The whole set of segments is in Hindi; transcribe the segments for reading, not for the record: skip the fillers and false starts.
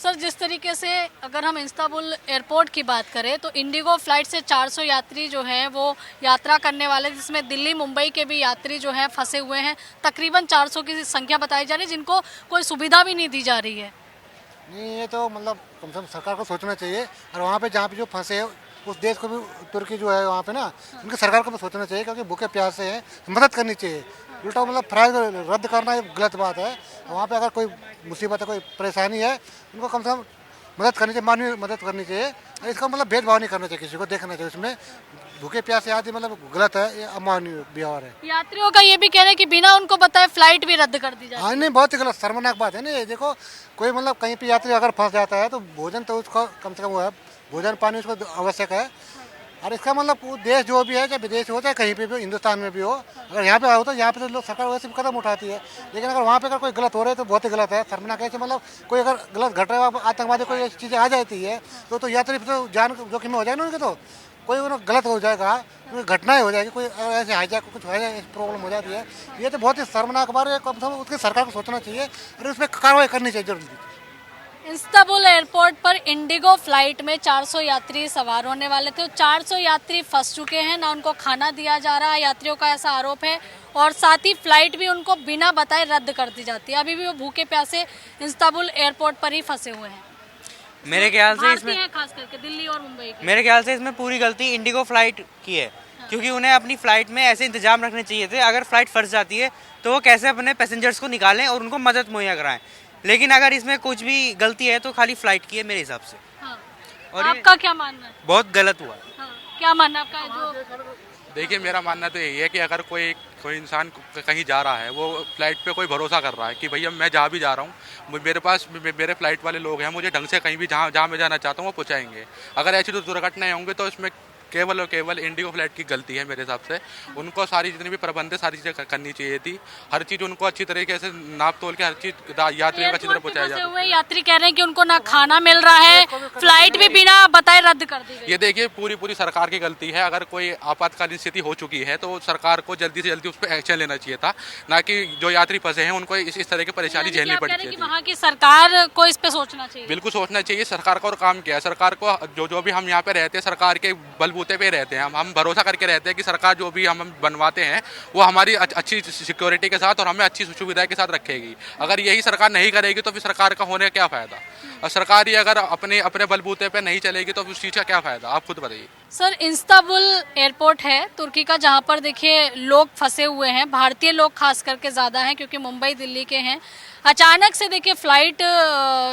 सर, जिस तरीके से अगर हम इस्तांबुल एयरपोर्ट की बात करें तो इंडिगो फ्लाइट से 400 यात्री जो हैं वो यात्रा करने वाले, जिसमें दिल्ली मुंबई के भी यात्री जो हैं फंसे हुए हैं। तकरीबन 400 की संख्या बताई जा रही है जिनको कोई सुविधा भी नहीं दी जा रही है। नहीं, ये तो मतलब कम से कम सरकार को सोचना चाहिए। और वहाँ पे जहाँ पे जो फंसे हैं उस देश को भी, तुर्की जो है वहाँ पे ना, उनकी सरकार को भी सोचना चाहिए, क्योंकि भूखे प्यासे हैं, मदद करनी चाहिए। उल्टा मतलब फ्लाइट रद्द करना ये गलत बात है। वहाँ पे अगर कोई मुसीबत है, कोई परेशानी है, उनको कम से कम मदद करनी चाहिए, मानवीय मदद करनी चाहिए। और इसका मतलब भेदभाव नहीं करना चाहिए, किसी को देखना चाहिए उसमें। भूखे प्यासे आदि मतलब गलत है, ये अमानवीय व्यवहार है। यात्रियों का ये भी कहना है कि बिना उनको बताए फ्लाइट भी रद्द कर दी जाए। हाँ, नहीं, बहुत ही गलत शर्मनाक बात है ना ये। देखो, कोई मतलब कहीं पे यात्री अगर फंस जाता है तो भोजन तो उसको कम से कम वो है, भोजन पानी उसको आवश्यक है। और इसका मतलब वो देश जो भी है, चाहे विदेश हो चाहे कहीं पे भी, हिंदुस्तान में भी हो, अगर यहाँ पे आओ तो यहाँ पे तो लोग, सरकार वैसे भी कदम उठाती है। लेकिन अगर वहाँ पे अगर कोई गलत हो रहा है तो बहुत ही गलत है, शर्मनाक है। ऐसे मतलब कोई अगर गलत घट रहा है, आतंकवादी कोई ऐसी चीज़ें आ जाती है तो यात्री तो जान जोखिम में हो जाए ना उनके। तो कोई उन्हें गलत हो जाएगा, कोई घटनाएं हो जाएगी, कोई ऐसे हाईजैक कुछ हो जाए, प्रॉब्लम हो जाती है। ये तो बहुत ही शर्मनाक बात है। कम से कम उसकी सरकार को सोचना चाहिए और उसमें कार्रवाई करनी चाहिए जरूरी। इस्तांबुल एयरपोर्ट पर इंडिगो फ्लाइट में 400 यात्री सवार होने वाले थे। 400 यात्री फंस चुके हैं, ना उनको खाना दिया जा रहा है, यात्रियों का ऐसा आरोप है। और साथ ही फ्लाइट भी उनको बिना बताए रद्द कर दी जाती है। अभी भी वो भूखे प्यासे इस्तांबुल एयरपोर्ट पर ही फंसे हुए हैं। मेरे ख्याल से इसमें है, खास करके दिल्ली और मुंबई की। मेरे ख्याल से इसमें पूरी गलती इंडिगो फ्लाइट की है। क्योंकि उन्हें अपनी फ़्लाइट में ऐसे इंतजाम रखने चाहिए थे, अगर फ़्लाइट फंस जाती है तो वो कैसे अपने पैसेंजर्स को निकालें और उनको मदद मुहैया कराएं। लेकिन अगर इसमें कुछ भी गलती है तो खाली फ़्लाइट की है मेरे हिसाब से। हाँ। और आपका क्या मानना है? बहुत गलत हुआ। हाँ। क्या मानना है आपका? जो देखिए, मेरा मानना तो यही है कि अगर कोई कोई इंसान कहीं जा रहा है, वो फ्लाइट पे कोई भरोसा कर रहा है कि भैया मैं जहाँ भी जा रहा हूँ, मेरे पास मेरे फ्लाइट वाले लोग हैं, मुझे ढंग से कहीं भी जहाँ जहाँ मैं जाना चाहता हूँ वो पहुँचाएंगे। अगर ऐसी तो दुर्घटनाएं होंगी तो इसमें केवल और केवल इंडिगो फ्लाइट की गलती है मेरे हिसाब से। उनको सारी जितनी भी प्रबंध है सारी चीज़ें करनी चाहिए थी। हर चीज़ उनको अच्छी तरीके से नाप तोल के हर चीज़ यात्रियों को अच्छी तरह पहुँचाया जाता है। यात्री कह रहे हैं कि उनको ना खाना मिल रहा है, फ्लाइट भी बिना बताए रद्द कर दी गई। ये देखिए, पूरी सरकार की गलती है। अगर कोई आपातकालीन स्थिति हो चुकी है तो सरकार को जल्दी से जल्दी उस पर एक्शन लेना चाहिए था, ना कि जो यात्री फंसे हैं उनको इस तरह की परेशानी झेलनी पड़ी थी। वहाँ की सरकार को इस पे सोचना चाहिए। बिल्कुल सोचना चाहिए। सरकार का और काम क्या है? सरकार को जो भी हम यहाँ पे रहते हैं, सरकार के बलबूते पे रहते हैं। हम भरोसा करके रहते हैं कि सरकार जो भी हम बनवाते हैं वो हमारी अच्छी सिक्योरिटी के साथ और हमें अच्छी सुविधा के साथ रखेगी। अगर यही सरकार नहीं करेगी तो फिर सरकार का होने का क्या फ़ायदा? और सरकार ही अगर अपने अपने बलबूते पे नहीं चलेगी तो उस चीज़ का क्या फ़ायदा? आप खुद बताइए। सर, इस्तांबुल एयरपोर्ट है तुर्की का, जहाँ पर देखिए लोग फंसे हुए हैं। भारतीय लोग खास करके ज़्यादा हैं क्योंकि मुंबई दिल्ली के हैं। अचानक से देखिए फ्लाइट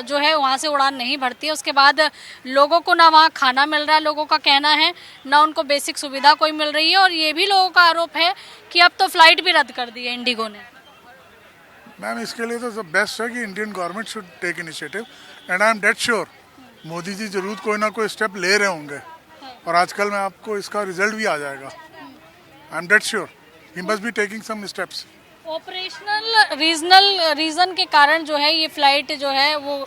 जो है वहाँ से उड़ान नहीं भरती है। उसके बाद लोगों को ना वहाँ खाना मिल रहा है, लोगों का कहना है, ना उनको बेसिक सुविधा कोई मिल रही है। और ये भी लोगों का आरोप है कि अब तो फ्लाइट भी रद्द कर दी है इंडिगो ने। मैम, इसके लिए तो बेस्ट है कि Indian government should take initiative and I am dead sure Modi ji जरूर कोई ना कोई स्टेप ले रहे होंगे और आजकल में आपको इसका रिजल्ट भी आ जाएगा। I am dead sure he must be taking some steps. Operational reason के कारण जो है ये फ्लाइट जो है वो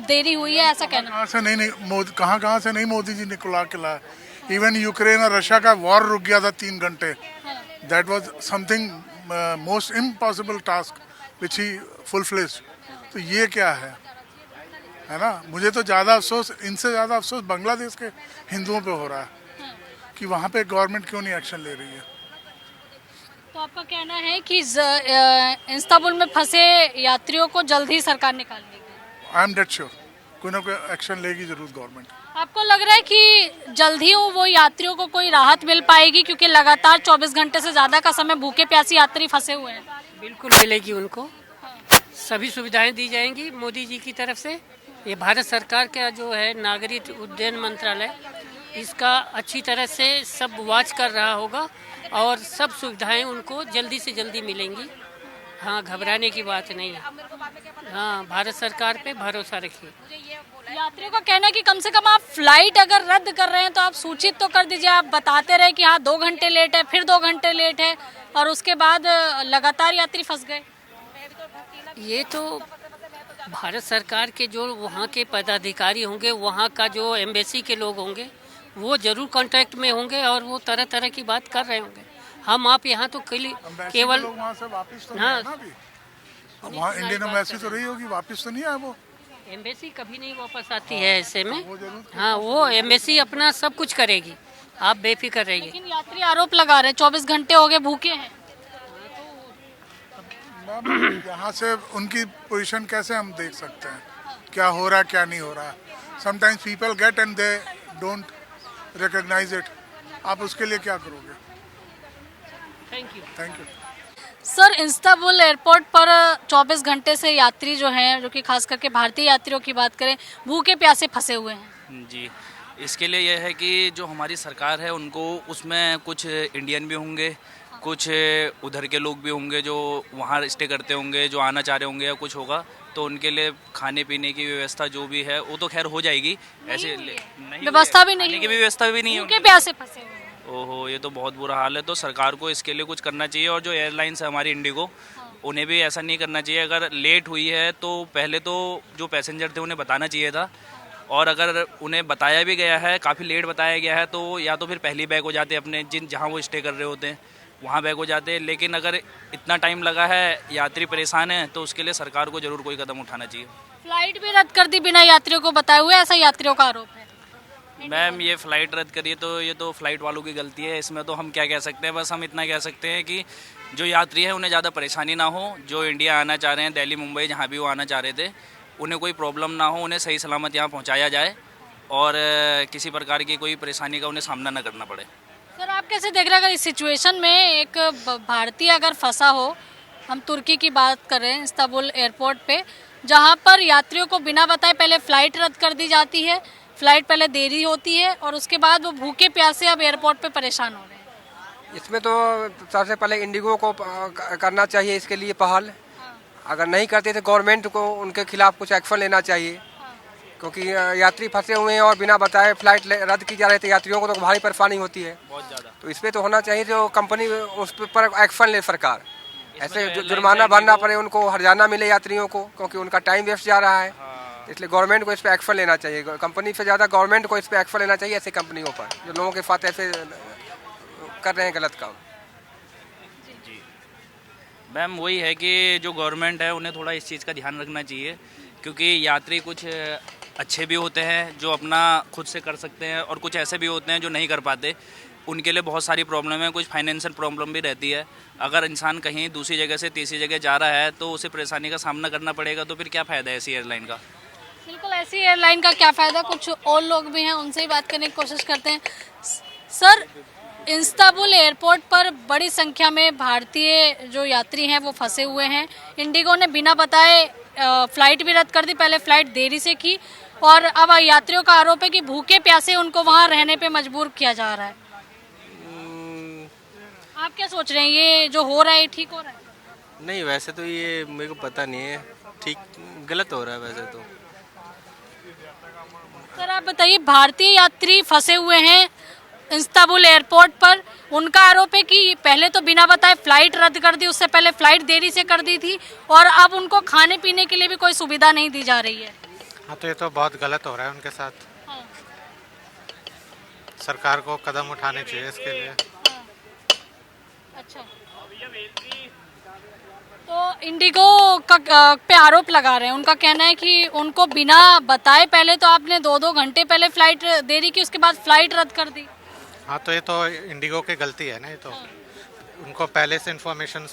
देरी हुई है, ऐसा कहना। कहाँ से नहीं कहाँ से नहीं मोदी जी ने खुला के लाया। इवन यूक्रेन और रशिया का वॉर रुक गया था 3 घंटे। That was something most impossible task which he fulfilled. तो ये क्या है ना? मुझे तो ज़्यादा अफसोस, इनसे ज़्यादा अफसोस बांग्लादेश के हिंदुओं पे हो रहा है कि वहाँ पे गवर्नमेंट क्यों नहीं एक्शन ले रही है। तो आपका कहना है कि इस्तांबुल में फंसे यात्रियों को जल्द ही सरकार निकाल लेगी? आई एम डेड श्योर कोई ना कोई एक्शन लेगी जरूर गवर्नमेंट। आपको लग रहा है कि जल्द ही वो यात्रियों को कोई राहत मिल पाएगी, क्योंकि लगातार 24 घंटे से ज़्यादा का समय भूखे प्यासी यात्री फंसे हुए हैं? बिल्कुल मिलेगी उनको, सभी सुविधाएं दी जाएंगी मोदी जी की तरफ से। ये भारत सरकार का जो है नागरिक उड्डयन मंत्रालय, इसका अच्छी तरह से सब वॉच कर रहा होगा और सब सुविधाएं उनको जल्दी से जल्दी मिलेंगी। हाँ, घबराने की बात नहीं है। हाँ, भारत सरकार पे भरोसा रखिए। यात्रियों का कहना है कि कम से कम आप फ्लाइट अगर रद्द कर रहे हैं तो आप सूचित तो कर दीजिए। आप बताते रहे कि हाँ 2 घंटे लेट है, फिर 2 घंटे लेट है, और उसके बाद लगातार यात्री फंस गए। ये तो भारत सरकार के जो वहाँ के पदाधिकारी होंगे, वहाँ का जो एम्बेसी के लोग होंगे, वो जरूर कांटेक्ट में होंगे और वो तरह तरह की बात कर रहे होंगे। हम आप यहाँ तो केवल वहाँ से वापस तो हाँ, नहीं है ना अभी। वहाँ इंडियन एम्बेसी तो रही होगी, वापस तो नहीं आया वो। एम्बेसी कभी नहीं वापस आती है ऐसे में। हाँ, वो एम्बेसी अपना सब कुछ करेगी, आप बेफिक्र रहिए। लेकिन यात्री आरोप लगा रहे हैं 24 घंटे हो गए भूखे हैं। मैम यहाँ से उनकी पोजीशन कैसे हम देख सकते हैं, क्या हो रहा है क्या नहीं हो रहा है। Sometimes people get and they don't recognise it. आप उसके लिए क्या करोगे? Thank you. Thank you. Sir, Istanbul airport पर 24 घंटे से यात्री जो हैं, जो कि खास करके भारतीय यात्रियों की बात करें, भूखे प्यासे फंसे हुए हैं। जी, इसके लिए यह है कि जो हमारी सरकार है उनको, उसमें कुछ इंडियन भी होंगे, कुछ उधर के लोग भी होंगे जो वहाँ स्टे करते होंगे, जो आना चाह रहे होंगे या कुछ होगा, तो उनके लिए खाने पीने की व्यवस्था जो भी है वो तो खैर हो जाएगी। ऐसे नहीं, व्यवस्था भी नहीं, खाने की भी व्यवस्था भी नहीं है। भूखे प्यासे फंसे हुए हैं। ओहो, ये तो बहुत बुरा हाल है। तो सरकार को इसके लिए कुछ करना चाहिए, और जो एयरलाइंस है हमारी इंडिगो, उन्हें भी ऐसा नहीं करना चाहिए। अगर लेट हुई है तो पहले तो जो पैसेंजर थे उन्हें बताना चाहिए था, और अगर उन्हें बताया भी गया है, काफ़ी लेट बताया गया है, तो या तो फिर पहली बैग हो जाते अपने जहाँ वो स्टे कर रहे होते हैं वहाँ बैग हो जाते। लेकिन अगर इतना टाइम लगा है, यात्री परेशान है, तो उसके लिए सरकार को ज़रूर कोई कदम उठाना चाहिए। फ्लाइट भी रद्द कर दी बिना यात्रियों को बताए हुए, ऐसा यात्रियों का आरोप है। मैम, ये फ़्लाइट रद्द करिए तो ये तो फ़्लाइट वालों की गलती है, इसमें तो हम क्या कह सकते हैं। बस हम इतना कह सकते हैं कि जो यात्री हैं उन्हें ज़्यादा परेशानी ना हो, जो इंडिया आना चाह रहे हैं, दिल्ली मुंबई जहाँ भी वो आना चाह रहे थे, उन्हें कोई प्रॉब्लम ना हो, उन्हें सही सलामत यहाँ पहुँचाया जाए, और किसी प्रकार की कोई परेशानी का उन्हें सामना न करना पड़े। सर, आप कैसे देख रहे हैं अगर इस सिचुएशन में एक भारतीय अगर फंसा हो, हम तुर्की की बात कर रहे हैं, इस्तांबुल एयरपोर्ट पे, जहाँ पर यात्रियों को बिना बताए पहले फ़्लाइट रद्द कर दी जाती है, फ़्लाइट पहले देरी होती है, और उसके बाद वो भूखे प्यासे अब एयरपोर्ट पे परेशान हो रहे हैं। इसमें तो सबसे पहले इंडिगो को करना चाहिए इसके लिए पहल। अगर नहीं करते तो गवर्नमेंट को उनके खिलाफ कुछ एक्शन लेना चाहिए, क्योंकि यात्री फंसे हुए हैं और बिना बताए फ्लाइट रद्द की जा रही है, तो यात्रियों को तो भारी परेशानी होती है बहुत ज़्यादा। तो इस पर तो होना चाहिए जो कंपनी उस पर एक्शन ले सरकार, ऐसे जुर्माना भरना पड़े, उनको हर्जाना मिले यात्रियों को, क्योंकि उनका टाइम वेस्ट जा रहा है। इसलिए गवर्नमेंट को इस पर एक्शन लेना चाहिए, कंपनी से ज़्यादा गवर्नमेंट को इस पर एक्शन लेना चाहिए, ऐसे कंपनियों पर जो लोगों के साथ ऐसे कर रहे हैं गलत काम। जी मैम, वही है कि जो गवर्नमेंट है उन्हें थोड़ा इस चीज़ का ध्यान रखना चाहिए, क्योंकि यात्री कुछ अच्छे भी होते हैं जो अपना खुद से कर सकते हैं, और कुछ ऐसे भी होते हैं जो नहीं कर पाते। उनके लिए बहुत सारी प्रॉब्लम है, कुछ फाइनेंशियल प्रॉब्लम भी रहती है। अगर इंसान कहीं दूसरी जगह से तीसरी जगह जा रहा है तो उसे परेशानी का सामना करना पड़ेगा, तो फिर क्या फ़ायदा है ऐसी एयरलाइन का। बिल्कुल, ऐसी एयरलाइन का क्या फ़ायदा। कुछ और लोग भी हैं, उनसे ही बात करने की कोशिश करते हैं। सर, इस्तांबुल एयरपोर्ट पर बड़ी संख्या में भारतीय जो यात्री हैं वो फंसे हुए हैं। इंडिगो ने बिना बताए फ़्लाइट भी रद्द कर दी, पहले फ़्लाइट देरी से की, और अब यात्रियों का आरोप है कि भूखे प्यासे उनको वहाँ रहने पे मजबूर किया जा रहा है। आप क्या सोच रहे हैं, ये जो हो रहा है ठीक हो रहा है? नहीं, वैसे तो ये मेरे को पता नहीं है, ठीक गलत हो रहा है वैसे तो। सर, आप बताइए, भारतीय यात्री फंसे हुए हैं इस्तांबुल एयरपोर्ट पर, उनका आरोप है कि पहले तो बिना बताए फ़्लाइट रद्द कर दी, उससे पहले फ़्लाइट देरी से कर दी थी, और अब उनको खाने पीने के लिए भी कोई सुविधा नहीं दी जा रही है। हाँ, तो ये तो बहुत गलत हो रहा है उनके साथ। हाँ। सरकार को कदम उठाने चाहिए इसके लिए। हाँ। अच्छा, तो इंडिगो का पे आरोप लगा रहे हैं, उनका कहना है कि उनको बिना बताए पहले तो आपने 2-2 घंटे पहले फ़्लाइट देरी की, उसके बाद फ़्लाइट रद्द कर दी। हाँ, तो ये तो इंडिगो की गलती है ना, ये तो उनको पहले से इन्फॉर्मेशन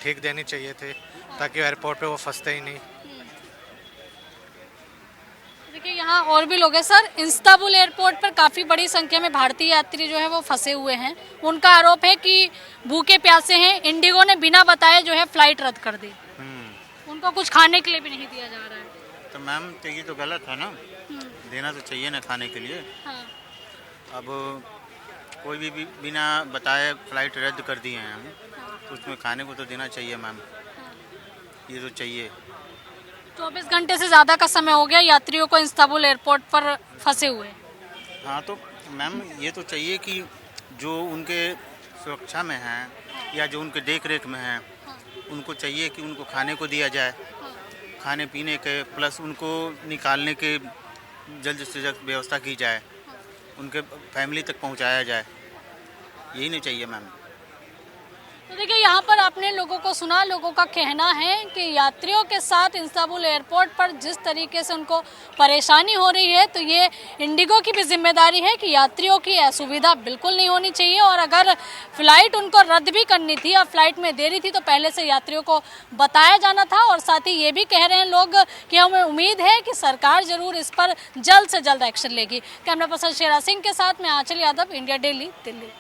ठीक देनी चाहिए थे, ताकि एयरपोर्ट पे वो फंसते ही नहीं। देखिए, यहाँ और भी लोग हैं। सर, इस्तांबुल एयरपोर्ट पर काफ़ी बड़ी संख्या में भारतीय यात्री जो है वो फंसे हुए हैं। उनका आरोप है कि भूखे प्यासे हैं, इंडिगो ने बिना बताए जो है फ़्लाइट रद्द कर दी, उनको कुछ खाने के लिए भी नहीं दिया जा रहा है। तो मैम, तो ये तो गलत है ना, देना तो चाहिए ना खाने के लिए। हाँ। अब कोई भी बिना बताए फ़्लाइट रद्द कर दिए हैं हम, तो उसमें खाने को तो देना चाहिए मैम, ये तो चाहिए। 24 घंटे से ज़्यादा का समय हो गया यात्रियों को इस्तांबुल एयरपोर्ट पर फंसे हुए। हाँ, तो मैम ये तो चाहिए कि जो उनके सुरक्षा में हैं या जो उनके देख रेख में हैं, उनको चाहिए कि उनको खाने को दिया जाए, खाने पीने के, प्लस उनको निकालने के जल्द से जल्द व्यवस्था की जाए, उनके फैमिली तक पहुंचाया जाए, यही नहीं चाहिए मैम। तो देखिए यहाँ पर आपने लोगों को सुना, लोगों का कहना है कि यात्रियों के साथ इस्तांबुल एयरपोर्ट पर जिस तरीके से उनको परेशानी हो रही है, तो ये इंडिगो की भी जिम्मेदारी है कि यात्रियों की असुविधा बिल्कुल नहीं होनी चाहिए। और अगर फ़्लाइट उनको रद्द भी करनी थी या फ्लाइट में देरी थी तो पहले से यात्रियों को बताया जाना था। और साथ ही ये भी कह रहे हैं लोग कि हमें उम्मीद है कि सरकार ज़रूर इस पर जल्द से जल्द एक्शन लेगी। कैमरा पर्सन शेरा सिंह के साथ मैं आंचल यादव, इंडिया डेली, दिल्ली।